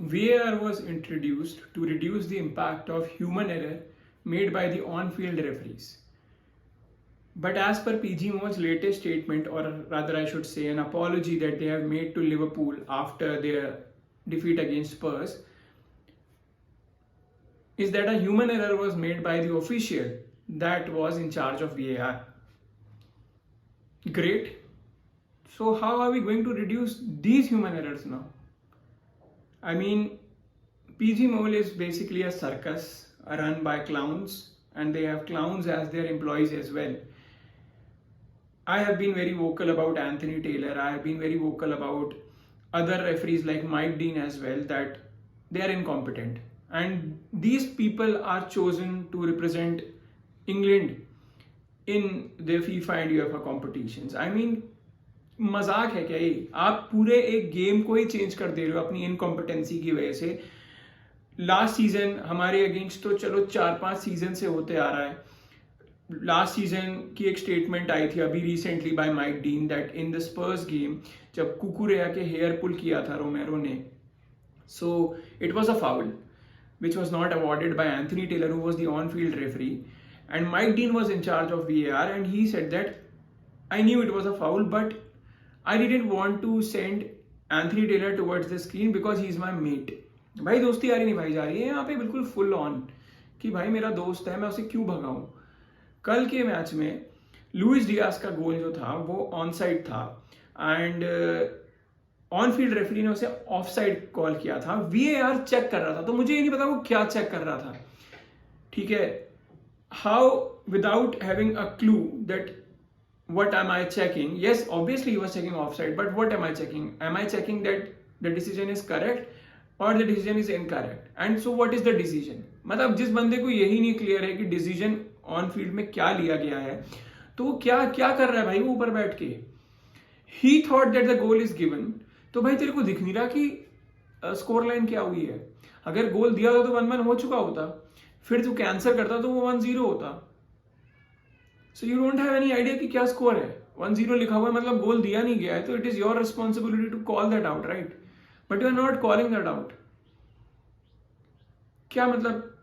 VAR was introduced to reduce the impact of human error made by the on-field referees. But as per PG Mo's latest statement, or rather I should say an apology that they have made to Liverpool after their defeat against Spurs, is that a human error was made by the official that was in charge of VAR. Great. So how are we going to reduce these human errors now? I mean, PG Mole is basically a circus run by clowns, and they have clowns as their employees as well. I have been very vocal about Anthony Taylor. I have been very vocal about other referees like Mike Dean as well, that they are incompetent. And these people are chosen to represent England in the FIFA and UEFA competitions. I mean, मजाक है क्या ये? आप पूरे एक game को ही change कर दे रहे हो अपनी इनकॉम्पिटेंसी की वजह से. लास्ट सीजन हमारे अगेंस्ट तो चलो 4-5 सीजन से होते आ रहा है. लास्ट सीजन की एक स्टेटमेंट आई थी अभी recently bye mic dean that in the Spurs game जब कुकुरेया के हेयर पुल किया था रोमेरो ने, so it was a foul which was not awarded by Anthony Taylor, who was the on-field referee, and Mike Dean was in charge of VAR, and he said that I knew it was a foul, but I didn't want to send Anthony Taylor towards the screen because he is my mate. भाई दोस्ती यारी निभाई जा रही है यहाँ पे बिल्कुल फुल ऑन कि भाई मेरा दोस्त है, मैं उसे क्यों भगाऊं. कल के मैच में लुइस डियास का गोल जो था वो ऑन साइड था, एंड ऑन फील्ड रेफरी ने उसे ऑफ साइड कॉल किया था. VAR चेक कर रहा था, तो मुझे ये नहीं पता वो क्या चेक कर रहा था. ठीक है, how without having a clue that what am I checking? Yes, obviously he was checking offside, but what am I checking? Am I checking that the decision is correct or the decision is incorrect? And so what is the decision? मतलब जिस बंदे को यही नहीं clear है कि decision on field में क्या लिया गया है, तो वो क्या क्या कर रहा है भाई वो ऊपर बैठ के. He thought that the goal is given. तो भाई तेरे को दिख नहीं रहा कि स्कोर लाइन क्या हुई है. अगर गोल दिया होता तो 1-1 हो चुका होता, फिर तू कैंसिल करता तो वो 1-0 होता. So you don't have any idea कि क्या स्कोर है. 1-0 लिखा हुआ है मतलब गोल दिया नहीं गया है, तो it is your responsibility to call that out, right? But you are not calling that out. क्या मतलब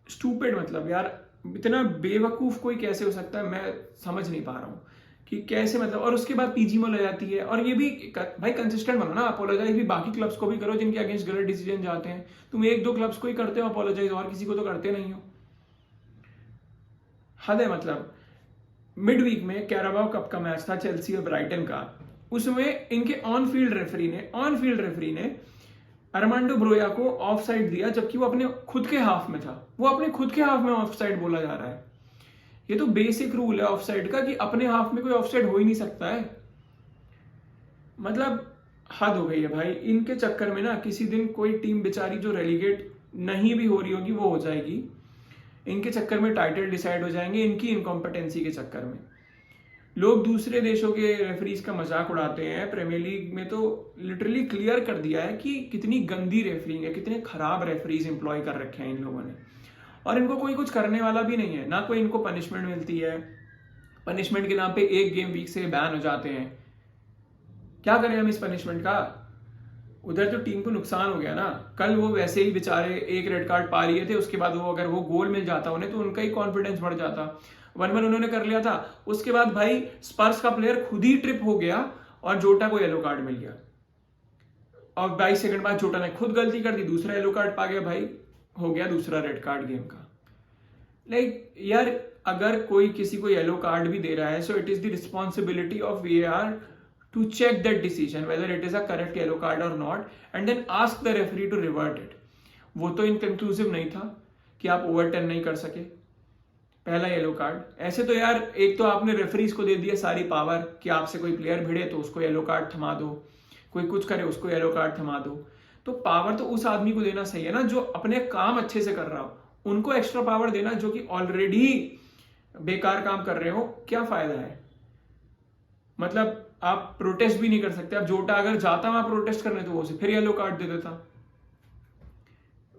स्टूपिड, मतलब यार इतना बेवकूफ कोई कैसे हो सकता है, मैं समझ नहीं पा रहा हूँ कि कैसे, मतलब. और उसके बाद पीजी में ले जाती है, और ये भी भाई कंसिस्टेंट बनो ना. अपोलोजाइज भी बाकी क्लब्स को भी करो जिनके अगेंस्ट गलत डिसीजन जाते हैं. तुम 1-2 क्लब्स को ही करते हो अपोलोजाइज, और किसी को तो करते नहीं हो. हद है. मतलब मिड वीक में कैराबाओ कप का मैच था चेल्सी और ब्राइटन का, उसमें इनके ऑन फील्ड रेफरी ने अरमांडो ब्रोया को ऑफ साइड दिया, जबकि वो अपने खुद के हाफ में था. वो अपने खुद के हाफ में ऑफ साइड बोला जा रहा है. ये तो बेसिक रूल है ऑफ साइड का कि अपने हाफ में कोई ऑफ साइड हो ही नहीं सकता है. मतलब हद हो गई है भाई. इनके चक्कर में ना किसी दिन कोई टीम बेचारी जो रेलीगेट नहीं भी हो रही होगी वो हो जाएगी. इनके चक्कर में टाइटल डिसाइड हो जाएंगे, इनकी इनकॉम्पिटेंसी के चक्कर में. लोग दूसरे देशों के रेफरीज का मजाक उड़ाते हैं. प्रीमियर लीग में तो लिटरली क्लियर कर दिया है कि कितनी गंदी रेफरिंग है, कितने खराब रेफरीज एम्प्लॉय कर रखे हैं इन लोगों ने, और इनको कोई कुछ करने वाला भी नहीं है. ना कोई इनको पनिशमेंट मिलती है. पनिशमेंट के नाम पे एक गेम वीक से बैन हो जाते हैं. क्या करें हम इस पनिशमेंट का? उधर तो टीम को नुकसान हो गया ना. कल वो वैसे ही बेचारे एक रेड कार्ड पा लिए थे, उसके बाद वो अगर वो गोल मिल जाता उन्हें तो उनका ही कॉन्फिडेंस बढ़ जाता. 1-1 उन्होंने कर लिया था. उसके बाद भाई स्पर्स का प्लेयर खुद ही ट्रिप हो गया और जोटा को येलो कार्ड मिल गया, और 22 सेकंड बाद जोटा ने खुद गलती कर दी, दूसरा येलो कार्ड पा गया. भाई हो गया दूसरा रेड कार्ड गेम का. लाइक यार, अगर कोई किसी को येलो कार्ड भी दे रहा है, so it is the responsibility of VAR to check that decision whether it is a correct yellow card or not, and then ask the referee to revert it. वो तो इनकंक्लूसिव नहीं था कि आप overturn नहीं कर सके पहला येलो कार्ड. ऐसे तो यार एक तो आपने रेफरीज को दे दिया सारी पावर कि आपसे कोई प्लेयर भिड़े तो उसको येलो कार्ड थमा दो, कोई कुछ करे उसको येलो कार्ड थमा दो. तो पावर तो उस आदमी को देना सही है ना जो अपने काम अच्छे से कर रहा हो. उनको एक्स्ट्रा पावर देना जो कि ऑलरेडी बेकार काम कर रहे हो, क्या फायदा है? मतलब आप प्रोटेस्ट भी नहीं कर सकते. अब जोटा अगर जाता वहां प्रोटेस्ट करने तो वो उसे फिर येलो कार्ड दे देता.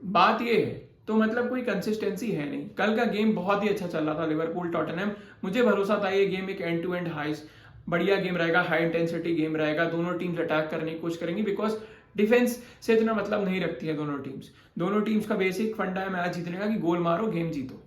बात ये है. तो मतलब कोई कंसिस्टेंसी है नहीं. कल का गेम बहुत ही अच्छा चल रहा था लिवरपूल टॉटनहम. मुझे भरोसा था ये गेम एक एंड टू एंड हाई बढ़िया गेम रहेगा, हाई इंटेंसिटी गेम रहेगा. दोनों टीम्स अटैक करने की कोशिश करेंगी बिकॉज डिफेंस से इतना मतलब नहीं रखती है दोनों टीम्स का बेसिक फंडा है मैच जीतने का कि गोल मारो गेम जीतो,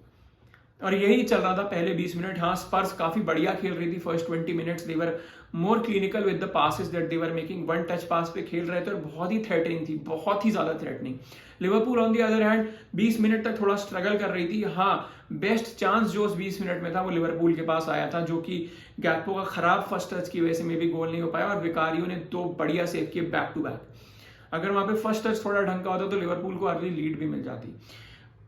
और यही चल रहा था पहले 20 मिनट। हाँ, स्पर्स काफी बढ़िया खेल रही थी first 20 minutes, they were more clinical with the passes that they were making, one touch पास पे खेल रहे थे और बहुत ही थ्रेटनिंग थी, बहुत ही ज्यादा threatening. Liverpool on the other hand 20 minute तक थोड़ा स्ट्रगल कर रही थी। हाँ, बेस्ट चांस जो उस 20 मिनट में था वो लिवरपूल के पास आया था, जो कि गैक्पो का खराब फर्स्ट टच की वजह से मे भी गोल नहीं हो पाया, और विकारियो ने 2 बढ़िया सेव किए बैक टू बैक। अगर वहां पे फर्स्ट टच थोड़ा ढंग का होता तो लिवरपूल को अर्ली लीड भी मिल जाती।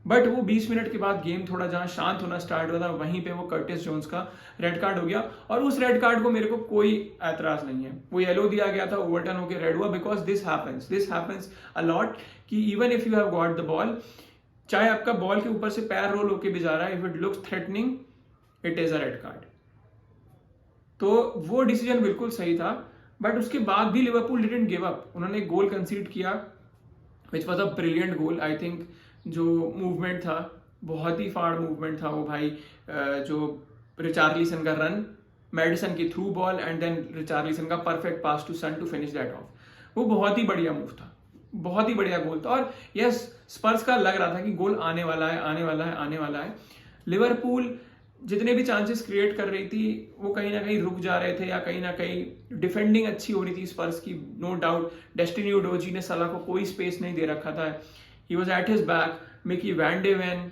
बट वो 20 मिनट के बाद गेम थोड़ा जहां शांत होना स्टार्ट हुआ था, वहीं पे वो कर्टिस जोन्स का रेड कार्ड हो गया, और उस रेड कार्ड को मेरे को कोई ऐतराज नहीं है। वो येलो दिया गया था, ओवरटर्न होकर रेड हुआ, because this happens a lot, कि even if you have got the ball, चाहे आपका बॉल के ऊपर से पैर रोल होके भी जा रहा है, if it looks threatening it is a red card. तो वो डिसीजन बिल्कुल सही था, बट उसके बाद भी लिवरपूल डिडंट गिव अप। उन्होंने गोल कंसीड किया which was a brilliant goal. I think जो मूवमेंट था, बहुत ही फाड़ मूवमेंट था वो भाई, जो रिचार्लिसन का रन, मेडिसन की through ball and then Richarlison का perfect pass to Son to finish that off, वो बहुत ही बढ़िया मूव था, बहुत ही बढ़िया गोल था। और यस, स्पर्स का लग रहा था कि गोल आने वाला है। लिवरपूल जितने भी चांसेस क्रिएट कर रही थी वो कहीं ना कहीं रुक जा रहे थे, या कहीं ना कहीं डिफेंडिंग अच्छी हो रही थी स्पर्स की, नो डाउट। डेस्टिनी उडोजी ने सलाह को कोई स्पेस नहीं दे रखा था, he was at his back. Micky van de Ven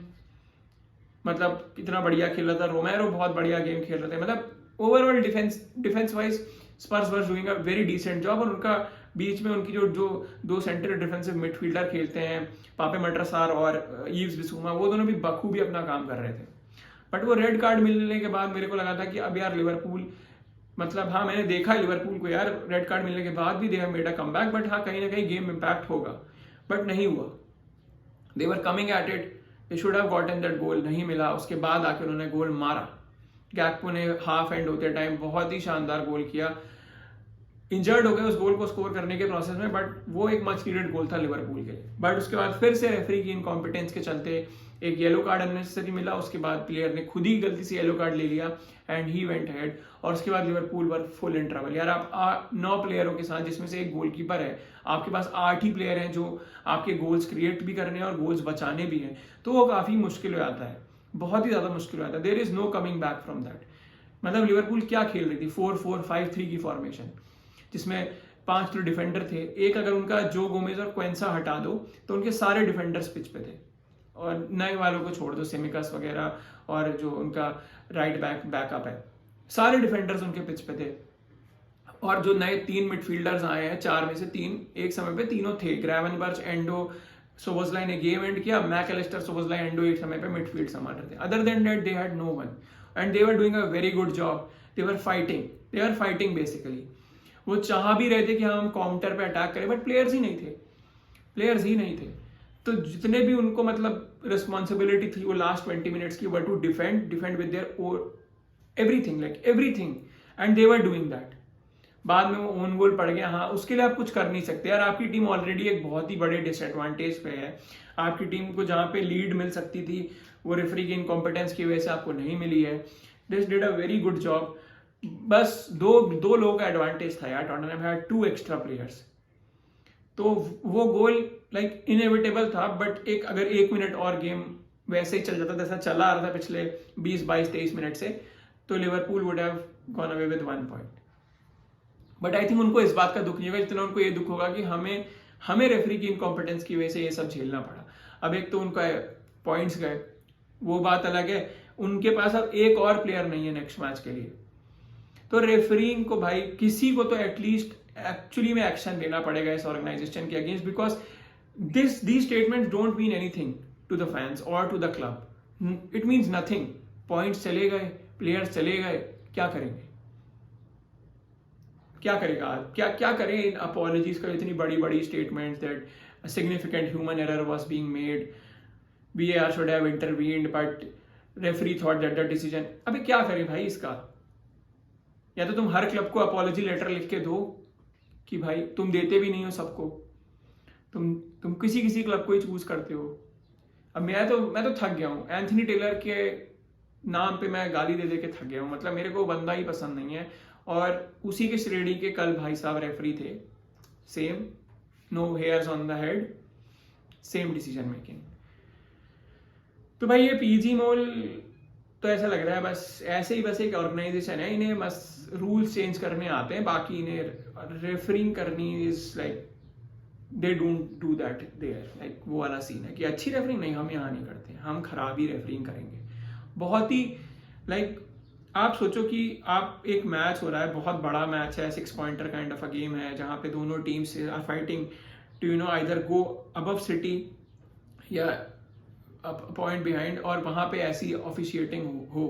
मतलब कितना बढ़िया खेल रहा था, रोमेरो बहुत बढ़िया गेम खेल रहे थे, मतलब overall defence wise Spurs was doing a very decent job. और उनका बीच में उनकी जो 2 सेंटर डिफेंसिव मिडफील्डर खेलते हैं, पापे मट्रासार और ईव्स बिसूमा, वो दोनों भी बखूबी अपना काम कर रहे थे। बट वो रेड कार्ड मिलने के बाद मेरे को लगा था कि अब यार लिवरपूल, मतलब हाँ मैंने देखा लिवरपूल को यार रेड कार्ड मिलने के बाद भी they have made a comeback, but हाँ कहीं ना कहीं गेम इंपैक्ट होगा, बट नहीं हुआ। They were coming at it, they should have gotten that goal, नहीं मिला। उसके बाद आके उन्होंने गोल मारा, गैक्पो ने हाफ एंड होते टाइम बहुत ही शानदार गोल किया। इंजर्ड हो गए उस गोल को स्कोर करने के प्रोसेस में, बट वो एक मच नीडेड गोल था लिवरपूल के लिए। बट उसके बाद फिर से रेफरी की इनकॉम्पिटेंस के चलते एक येलो कार्ड अननेसेसरी मिला, उसके बाद प्लेयर ने खुद ही गलती से येलो कार्ड ले लिया एंड ही वेंट हेड, और उसके बाद Liverpool were full in trouble. यार आप 9 प्लेयरों के साथ, जिसमें से एक गोलकीपर है, आपके पास 8 ही प्लेयर हैं जो आपके गोल्स क्रिएट भी करने हैं और गोल्स बचाने भी हैं, तो वो काफी मुश्किल हो जाता है, बहुत ही ज्यादा मुश्किल हो जाता है। There is no coming back from that. मतलब लिवरपूल क्या खेल रही थी, 4-4-5-3 की फॉर्मेशन, जिसमें 5 तो डिफेंडर थे। एक अगर उनका जो गोमेज और क्वेंसा हटा दो तो उनके सारे डिफेंडर्स पिच पे थे, और नए वालों को छोड़ दो, सेमिकस वगैरह, और जो उनका राइट बैकअप है, सारे डिफेंडर्स उनके पिच पे थे। और जो नए 3 मिडफील्डर्स आए हैं, 4 में से 3 एक समय पे तीनों थे, ग्रेवनबर्च, एंडो, सोबोस्लाई ने गेम एंड किया, मैकएलिस्टर, सोबोस्लाई, एंडो एक समय पे मिडफील्ड संभाल रहे थे। Other than that they had no one and they were doing a very good job. They are fighting basically. वो चाह भी रहे थे कि हम काउंटर पे अटैक करें, बट प्लेयर्स ही नहीं थे। तो जितने भी उनको मतलब रिस्पॉन्सिबिलिटी थी वो लास्ट 20 मिनट्स की, were to defend with their everything and they were doing that. बाद में वो ओन गोल पड़ गया, हाँ उसके लिए आप कुछ कर नहीं सकते यार। आपकी टीम ऑलरेडी एक बहुत ही बड़े डिसएडवांटेज पे है। आपकी टीम को जहां पे लीड मिल सकती थी वो रेफरी की इनकॉम्पिटेंस की वजह से आपको नहीं मिली है। This did a very good job. बस दो लोगों का एडवांटेज था यार, टॉटनहम हैड 2 एक्स्ट्रा प्लेयर्स, तो वो गोल लाइक इनएविटेबल था। बट अगर 1 मिनट और गेम वैसे ही चल जाता जैसा चला आ रहा था पिछले 20-22-23 मिनट से, तो Liverpool would have gone away with 1 point. But I think उनको इस बात का दुख नहीं होगा जितना उनको ये दुख होगा कि हमें रेफरी की इनकॉम्पिटेंस की वजह से ये सब झेलना पड़ा। अब एक तो उनका पॉइंट्स गए, वो बात अलग है, उनके पास अब एक और प्लेयर नहीं है नेक्स्ट मैच के लिए। तो रेफरिंग को भाई किसी को तो एटलीस्ट एक्चुअली में एक्शन लेना पड़ेगा इस ऑर्गेनाइजेशन के against, because these statements don't mean anything to the fans or to the club. It means nothing. Points चले गए, प्लेयर्स चले गए, क्या करेंगे? क्या करेगा? क्या करें इन अपॉलॉजीज का, इतनी बड़ी statements that a significant human error was being made, VAR should have intervened but referee thought that the decision। अबे क्या करें भाई इसका? या तो तुम हर क्लब को अपॉलॉजी लेटर लिख के दो कि भाई तुम देते भी नहीं हो सबको, तुम किसी क्लब को ही चूज करते हो। अब मैं तो थक गया हूँ, एंथनी टेलर के नाम पे मैं गाली दे के थक गया हूँ। मतलब मेरे को वो बंदा ही पसंद नहीं है, और उसी के श्रेणी के कल भाई साहब रेफरी थे, same no hairs on the head, same decision making. तो भाई ये पीजी मॉल तो ऐसा लग रहा है बस ऐसे ही बस एक ऑर्गेनाइजेशन है, इन्हें बस रूल्स चेंज करने आते हैं, बाकी इन्हें रेफरिंग करनी is like they don't do that there, like वो वाला सीन है कि अच्छी रेफरिंग नहीं, हम यहाँ नहीं करते, हम खराब ही रेफरिंग करेंगे। बहुत ही लाइक आप सोचो कि आप एक मैच हो रहा है, बहुत बड़ा मैच है, 6 pointer kind of a game है जहाँ पे दोनों teams are fighting to you know either go above City या पॉइंट बिहाइंड, और वहाँ पे ऐसी ऑफिशिएटिंग हो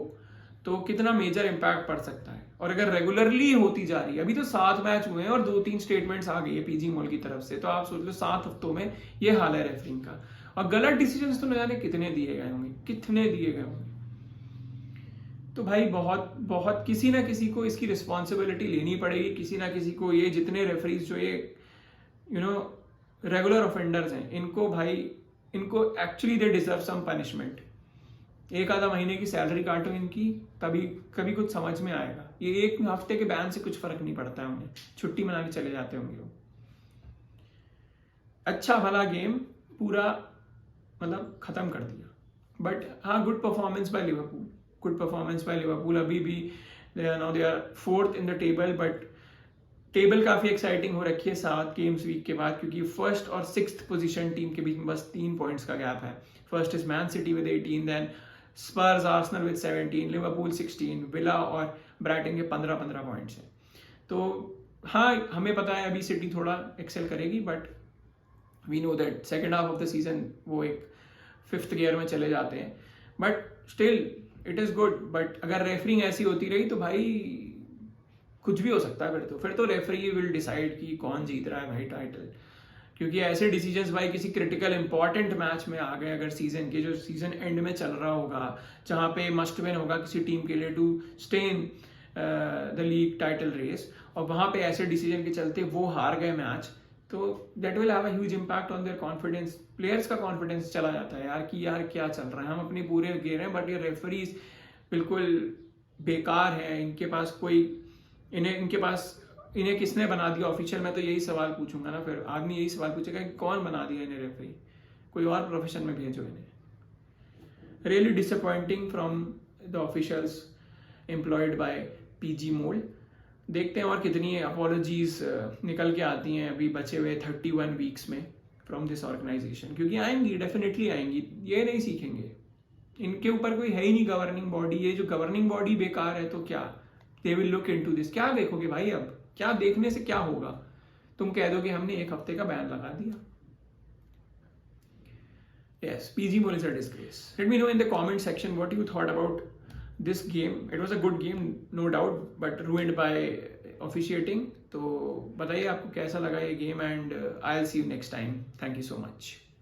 तो कितना मेजर इम्पैक्ट पड़ सकता है। और अगर रेगुलरली होती जा रही है, अभी तो 7 मैच हुए हैं और 2-3 स्टेटमेंट्स आ गई है पीजी मॉल की तरफ से, तो आप सोच लो 7 हफ्तों में ये हाल है रेफरिंग का। और गलत डिसीजन तो न जाने कितने दिए गए होंगे, कितने दिए गए होंगे। तो भाई बहुत बहुत किसी ना किसी को इसकी रिस्पॉन्सिबिलिटी लेनी पड़ेगी, किसी ना किसी को। ये जितने रेफरीज जो ये यू नो रेगुलर ऑफेंडर्स हैं, इनको भाई इनको actually they deserve some punishment. एक आधा महीने की सैलरी काटो इनकी, तभी कभी कुछ समझ में आएगा। ये एक हफ्ते के बैन से कुछ फर्क नहीं पड़ता है उन्हें, छुट्टी मना के चले जाते होंगे वो। अच्छा भला गेम पूरा मतलब खत्म कर दिया, बट हाँ good performance by Liverpool, good performance by Liverpool. अभी भी they are 4th in the table, but table काफ़ी एक्साइटिंग हो रखी है 7 गेम्स वीक के बाद, क्योंकि 1st और 6th पोजीशन टीम के बीच में बस 3 पॉइंट्स का गैप है। First is Man City with 18, then Spurs Arsenal with 17, Liverpool 16, Villa और ब्राइटन के 15-15 पॉइंट्स हैं। तो हाँ हमें पता है अभी सिटी थोड़ा एक्सेल करेगी, but we know that second half of the season वो एक 5th गियर में चले जाते हैं, but still it is good. बट अगर रेफरिंग ऐसी होती रही तो भाई कुछ भी हो सकता है। फिर तो रेफरी विल डिसाइड कि कौन जीत रहा है भाई टाइटल, क्योंकि ऐसे डिसीजंस भाई किसी क्रिटिकल इंपॉर्टेंट मैच में आ गए, अगर सीजन के जो सीजन एंड में चल रहा होगा, जहाँ पे मस्ट विन होगा किसी टीम के लिए to stay in the league title race, और वहाँ पे ऐसे डिसीजन के चलते वो हार गए मैच, तो that will have a huge impact on their confidence. Players का कॉन्फिडेंस चला जाता है यार कि यार क्या चल रहा है, हम अपने पूरे गे रहे हैं, बट ये रेफरीज बिल्कुल बेकार है, इनके पास कोई इन्हें किसने बना दिया ऑफिशियल। मैं तो यही सवाल पूछूंगा ना, फिर आदमी यही सवाल पूछेगा कि कौन बना दिया इन्हें रेफरी, कोई और प्रोफेशन में भेजो इन्हें। Really disappointing from the officials employed by PGMOL. देखते हैं और कितनी अपॉलॉजीज निकल के आती हैं अभी बचे हुए 31 वीक्स में फ्रॉम दिस ऑर्गेनाइजेशन, क्योंकि आएंगी, डेफिनेटली आएंगी, ये नहीं सीखेंगे। इनके ऊपर कोई है ही नहीं गवर्निंग बॉडी, ये जो गवर्निंग बॉडी बेकार है तो क्या they will look into this. क्या देखोगे भाई, अब क्या देखने से क्या होगा, तुम कह दो कि हमने 1 हफ्ते का बैन लगा दिया। Yes, PG Mall is a disgrace. Let me know in the comment section what you thought about this game. It was a good game, no doubt, but ruined by officiating. तो बताइए आपको कैसा लगा ये game, and I'll see you next time. Thank you so much.